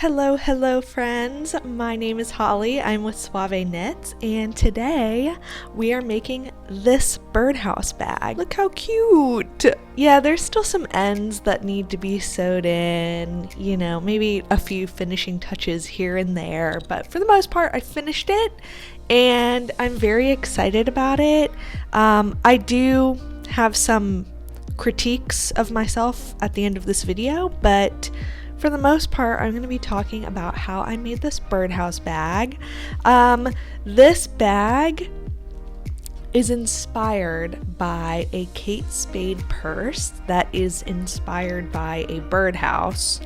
Hello friends, my name is Holly, I'm with Suave Knits, and today we are making this birdhouse bag. Look how cute! Yeah, there's still some ends that need to be sewed in, you know, maybe a few finishing touches here and there, but for the most part I finished it and I'm very excited about it. I do have some critiques of myself at the end of this video, but for the most part, I'm going to be talking about how I made this birdhouse bag. This bag is inspired by a Kate Spade purse that is inspired by a birdhouse.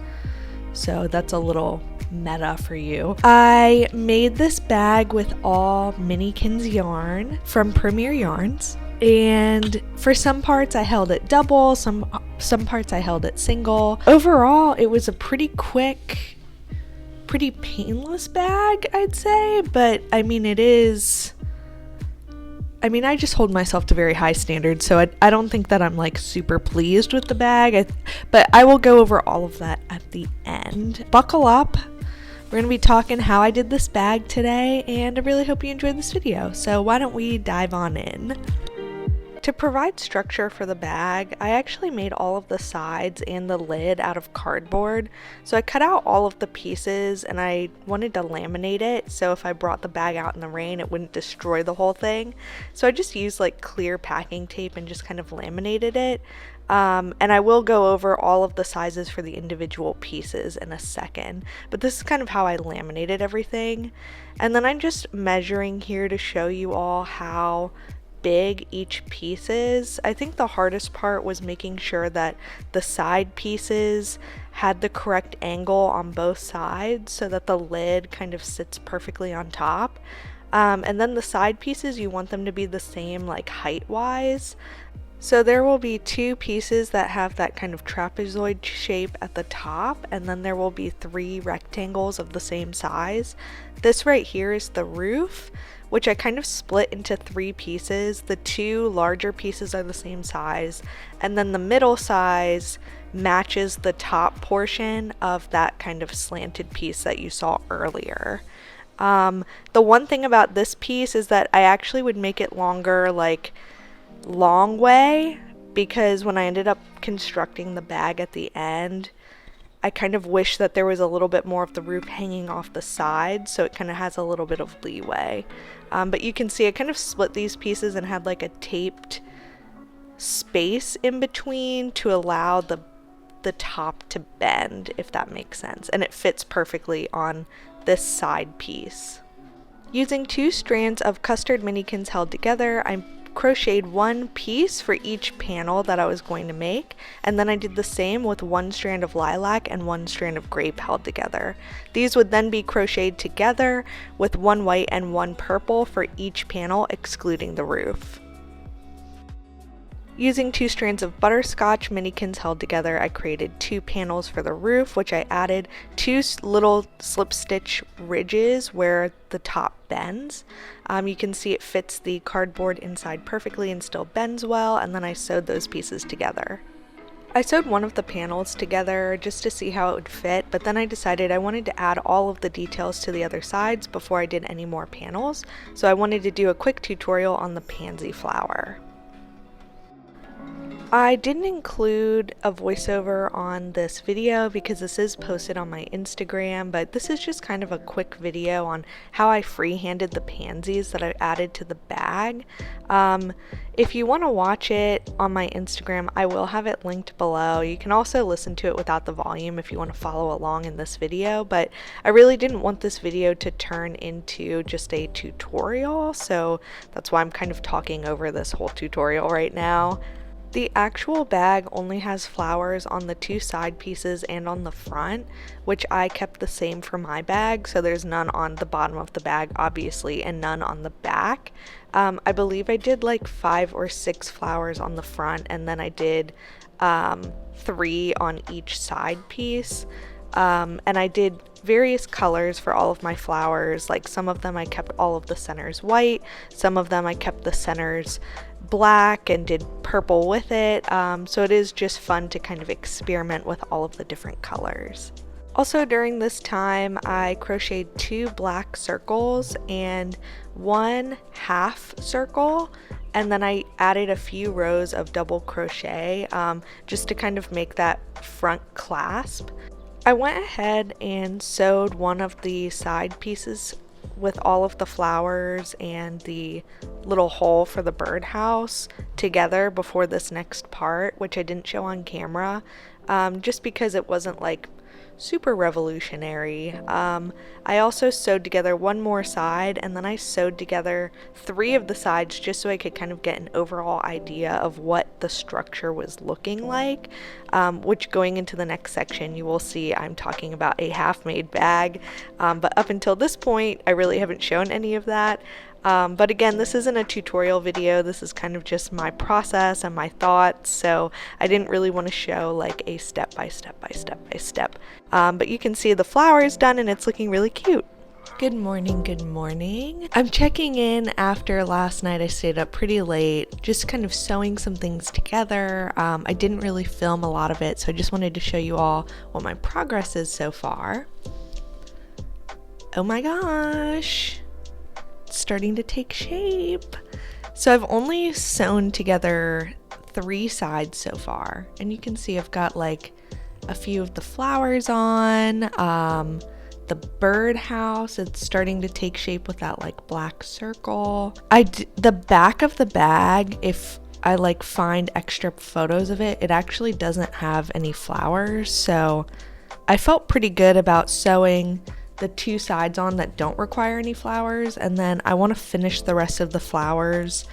So that's a little meta for you. I made this bag with all Minikins yarn from Premier Yarns. And for some parts I held it double, some parts I held it single. Overall, it was a pretty quick, pretty painless bag, I'd say, but I mean I just hold myself to very high standards, so I don't think that I'm like super pleased with the bag, but I will go over all of that at the end. Buckle up. We're going to be talking how I did this bag today, and I really hope you enjoyed this video, so why don't we dive on in. To provide structure for the bag, I actually made all of the sides and the lid out of cardboard. So I cut out all of the pieces and I wanted to laminate it so if I brought the bag out in the rain it wouldn't destroy the whole thing. So I just used like clear packing tape and just kind of laminated it. And I will go over all of the sizes for the individual pieces in a second, but this is kind of how I laminated everything. And then I'm just measuring here to show you all how big each piece is. I think the hardest part was making sure that the side pieces had the correct angle on both sides so that the lid kind of sits perfectly on top. And then the side pieces, you want them to be the same like height wise. So there will be two pieces that have that kind of trapezoid shape at the top, and then there will be three rectangles of the same size. This right here is the roof, which I kind of split into three pieces. The two larger pieces are the same size, and then the middle size matches the top portion of that kind of slanted piece that you saw earlier. The one thing about this piece is that I actually would make it longer, like long way, because when I ended up constructing the bag at the end, I kind of wish that there was a little bit more of the roof hanging off the side, so it kind of has a little bit of leeway. But you can see I kind of split these pieces and had like a taped space in between to allow the top to bend, if that makes sense, and it fits perfectly on this side piece. Using two strands of custard minikins held together, I crocheted one piece for each panel that I was going to make, and then I did the same with one strand of lilac and one strand of grape held together. These would then be crocheted together with one white and one purple for each panel, excluding the roof. Using two strands of butterscotch minikins held together, I created two panels for the roof, which I added two little slip stitch ridges where the top bends. You can see it fits the cardboard inside perfectly and still bends well, and then I sewed those pieces together. I sewed one of the panels together just to see how it would fit, but then I decided I wanted to add all of the details to the other sides before I did any more panels, so I wanted to do a quick tutorial on the pansy flower. I didn't include a voiceover on this video because this is posted on my Instagram, but this is just kind of a quick video on how I freehanded the pansies that I added to the bag. If you want to watch it on my Instagram, I will have it linked below. You can also listen to it without the volume if you want to follow along in this video, but I really didn't want this video to turn into just a tutorial, so that's why I'm kind of talking over this whole tutorial right now. The actual bag only has flowers on the two side pieces and on the front, which I kept the same for my bag, so there's none on the bottom of the bag obviously and none on the back. I believe I did like 5 or 6 flowers on the front, and then I did 3 on each side piece. And I did various colors for all of my flowers. Like some of them I kept all of the centers white, some of them I kept the centers black and did purple with it. So it is just fun to kind of experiment with all of the different colors. Also during this time, I crocheted 2 black circles and 1 half circle, and then I added a few rows of double crochet just to kind of make that front clasp. I went ahead and sewed one of the side pieces with all of the flowers and the little hole for the birdhouse together before this next part, which I didn't show on camera, just because it wasn't like super revolutionary. I also sewed together one more side, and then I sewed together 3 of the sides just so I could kind of get an overall idea of what the structure was looking like, which going into the next section you will see I'm talking about a half-made bag, but up until this point I really haven't shown any of that. But again, this isn't a tutorial video, this is kind of just my process and my thoughts, so I didn't really want to show like a step by step by step by step. But you can see the flowers done and it's looking really cute. Good morning, good morning. I'm checking in after last night. I stayed up pretty late, just kind of sewing some things together. I didn't really film a lot of it, so I just wanted to show you all what my progress is so far. Oh my gosh! Starting to take shape. So I've only sewn together 3 sides so far, and you can see I've got like a few of the flowers on, the birdhouse, it's starting to take shape with that like black circle. The back of the bag, if I like find extra photos of it, it actually doesn't have any flowers, so I felt pretty good about sewing the 2 sides on that don't require any flowers, and then I want to finish the rest of the flowers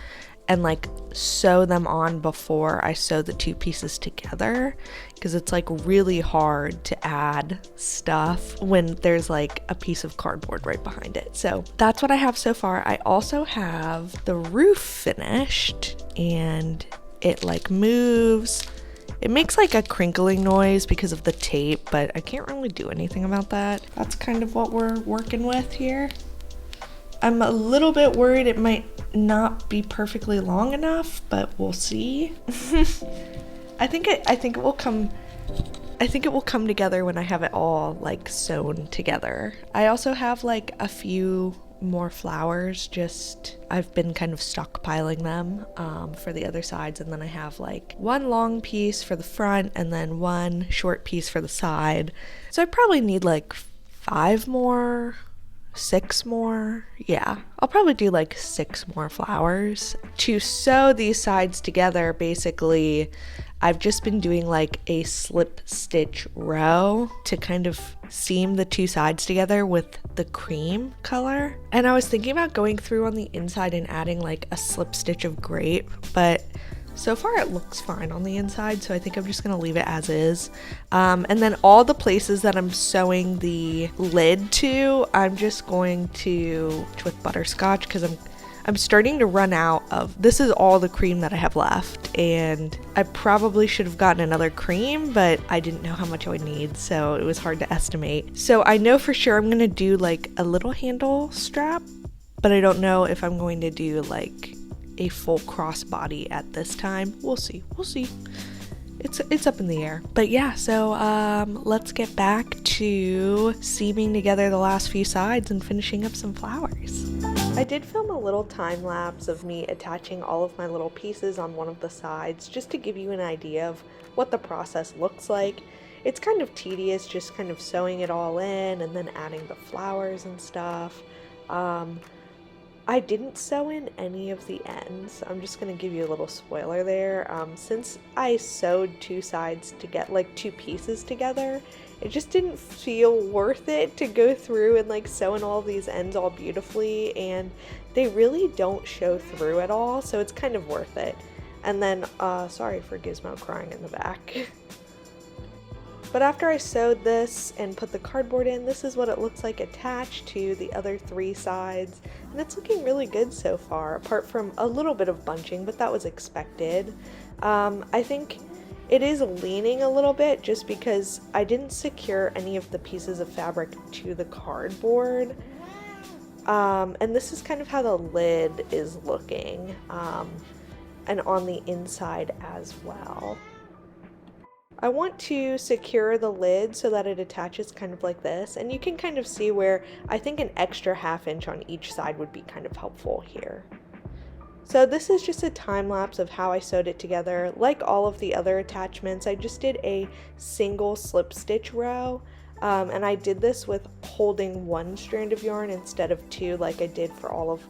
and like sew them on before I sew the 2 pieces together, because it's like really hard to add stuff when there's like a piece of cardboard right behind it. So that's what I have so far. I also have the roof finished, and it like moves. It makes like a crinkling noise because of the tape, but I can't really do anything about that. That's kind of what we're working with here. I'm a little bit worried it might not be perfectly long enough, but we'll see. I think it will come together when I have it all like sewn together. I also have like a few more flowers, just I've been kind of stockpiling them for the other sides, and then I have like 1 long piece for the front and then 1 short piece for the side. So I probably need like 5 more, 6 more. Yeah, I'll probably do like 6 more flowers. To sew these sides together, basically I've just been doing like a slip stitch row to kind of seam the 2 sides together with the cream color. And I was thinking about going through on the inside and adding like a slip stitch of grape, but so far it looks fine on the inside, so I think I'm just gonna leave it as is. And then all the places that I'm sewing the lid to, I'm just going to with butterscotch, because I'm starting to run out of, this is all the cream that I have left, and I probably should have gotten another cream, but I didn't know how much I would need, so it was hard to estimate. So I know for sure I'm gonna do like a little handle strap, but I don't know if I'm going to do like a full crossbody at this time. We'll see. It's up in the air. But yeah, so let's get back to seaming together the last few sides and finishing up some flowers. I did film a little time lapse of me attaching all of my little pieces on one of the sides, just to give you an idea of what the process looks like. It's kind of tedious just kind of sewing it all in and then adding the flowers and stuff. I didn't sew in any of the ends. I'm just gonna give you a little spoiler there. Since I sewed 2 sides to get like 2 pieces together, it just didn't feel worth it to go through and like sew in all these ends all beautifully, and they really don't show through at all, so it's kind of worth it. And then, sorry for Gizmo crying in the back. But after I sewed this and put the cardboard in, this is what it looks like attached to the other 3 sides. And it's looking really good so far, apart from a little bit of bunching, but that was expected. I think it is leaning a little bit just because I didn't secure any of the pieces of fabric to the cardboard. And this is kind of how the lid is looking, and on the inside as well. I want to secure the lid so that it attaches kind of like this, and you can kind of see where I think an extra 1/2 inch on each side would be kind of helpful here. So this is just a time lapse of how I sewed it together. Like all of the other attachments, I just did a single slip stitch row, and I did this with holding 1 strand of yarn instead of 2 like I did for all of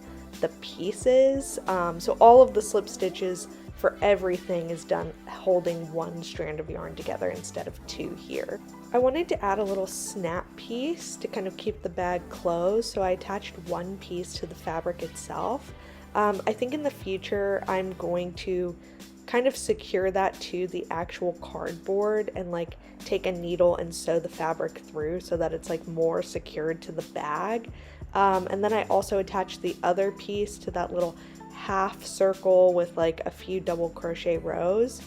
the pieces. So all of the slip stitches for everything is done holding 1 strand of yarn together instead of 2 here. I wanted to add a little snap piece to kind of keep the bag closed, so I attached 1 piece to the fabric itself. I think in the future I'm going to kind of secure that to the actual cardboard and like take a needle and sew the fabric through so that it's like more secured to the bag. And then I also attached the other piece to that little half circle with like a few double crochet rows.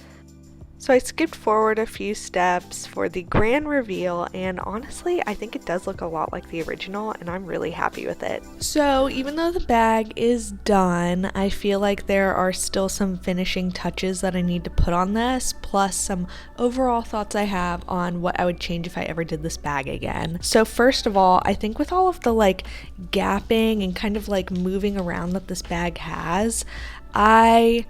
So I skipped forward a few steps for the grand reveal, and honestly I think it does look a lot like the original and I'm really happy with it. So even though the bag is done, I feel like there are still some finishing touches that I need to put on this, plus some overall thoughts I have on what I would change if I ever did this bag again. So first of all, I think with all of the like gapping and kind of like moving around that this bag has, I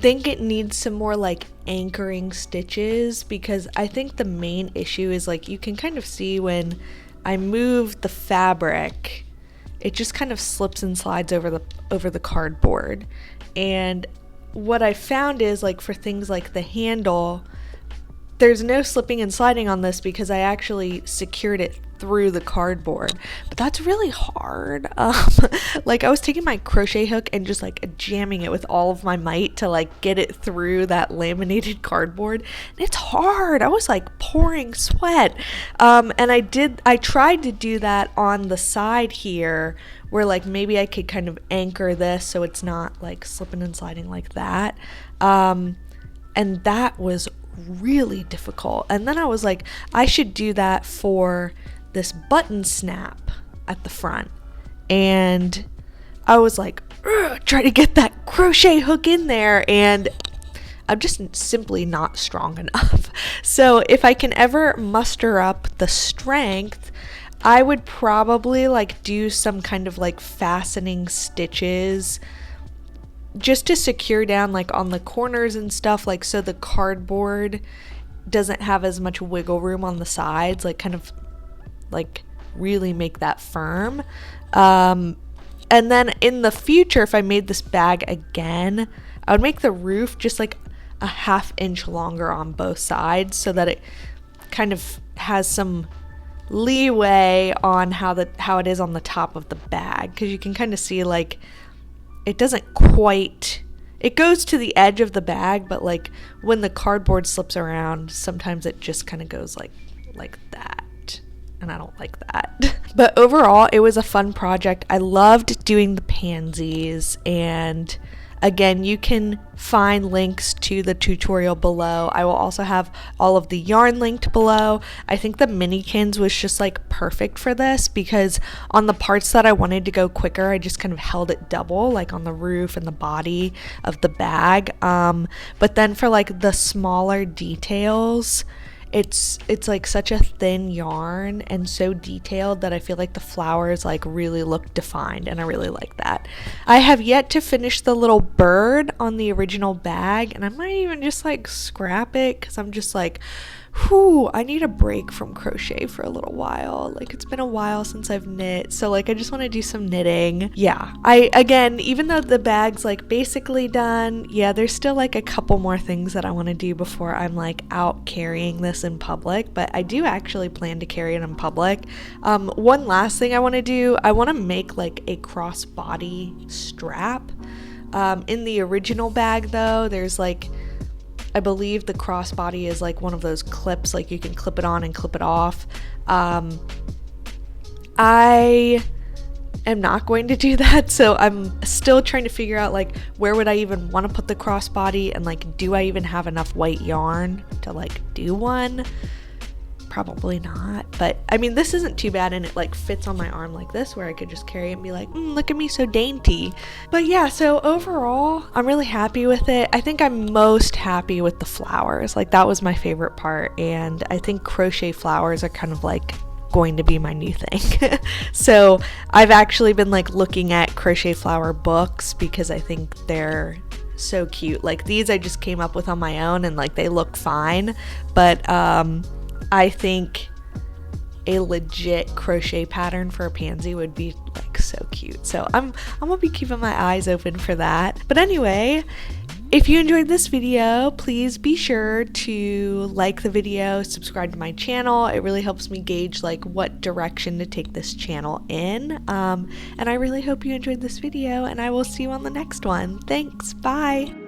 think it needs some more like anchoring stitches, because I think the main issue is like you can kind of see when I move the fabric, it just kind of slips and slides over the cardboard. And what I found is like for things like the handle, there's no slipping and sliding on this because I actually secured it through the cardboard, but that's really hard. Like I was taking my crochet hook and just like jamming it with all of my might to like get it through that laminated cardboard, and it's hard. I was like pouring sweat. And I tried to do that on the side here where like maybe I could kind of anchor this so it's not like slipping and sliding like that. And that was really difficult. And then I was like, I should do that for this button snap at the front, and I was like try to get that crochet hook in there, and I'm just simply not strong enough. So if I can ever muster up the strength, I would probably like do some kind of like fastening stitches just to secure down like on the corners and stuff, like so the cardboard doesn't have as much wiggle room on the sides, like kind of like really make that firm. And then in the future, if I made this bag again, I would make the roof just like a 1/2 inch longer on both sides so that it kind of has some leeway on how it is on the top of the bag, because you can kind of see like it doesn't quite, it goes to the edge of the bag, but like when the cardboard slips around, sometimes it just kind of goes like that, and I don't like that. But overall, it was a fun project. I loved doing the pansies, and again, you can find links to the tutorial below. I will also have all of the yarn linked below. I think the minikins was just like perfect for this, because on the parts that I wanted to go quicker, I just kind of held it double, like on the roof and the body of the bag. But then for like the smaller details, it's like such a thin yarn and so detailed that I feel like the flowers like really look defined, and I really like that. I have yet to finish the little bird on the original bag, and I might even just like scrap it, because I'm just like, whew, I need a break from crochet for a little while. Like it's been a while since I've knit, so like I just want to do some knitting. Yeah, again, even though the bag's like basically done, yeah, there's still like a couple more things that I want to do before I'm like out carrying this in public, but I do actually plan to carry it in public. One last thing I want to do, I want to make like a crossbody strap. In the original bag though, there's like, I believe the crossbody is like one of those clips, like you can clip it on and clip it off. I am not going to do that, so I'm still trying to figure out like where would I even want to put the crossbody, and like do I even have enough white yarn to like do one. Probably not, but I mean, this isn't too bad, and it like fits on my arm like this, where I could just carry it and be like, look at me, so dainty. But yeah, so overall I'm really happy with it. I think I'm most happy with the flowers. Like, that was my favorite part, and I think crochet flowers are kind of like going to be my new thing. So I've actually been like looking at crochet flower books because I think they're so cute. Like, these I just came up with on my own, and like they look fine, but I think a legit crochet pattern for a pansy would be like so cute. So I'm gonna be keeping my eyes open for that. But anyway, if you enjoyed this video, please be sure to like the video, subscribe to my channel. It really helps me gauge like what direction to take this channel in. And I really hope you enjoyed this video, and I will see you on the next one. Thanks, bye.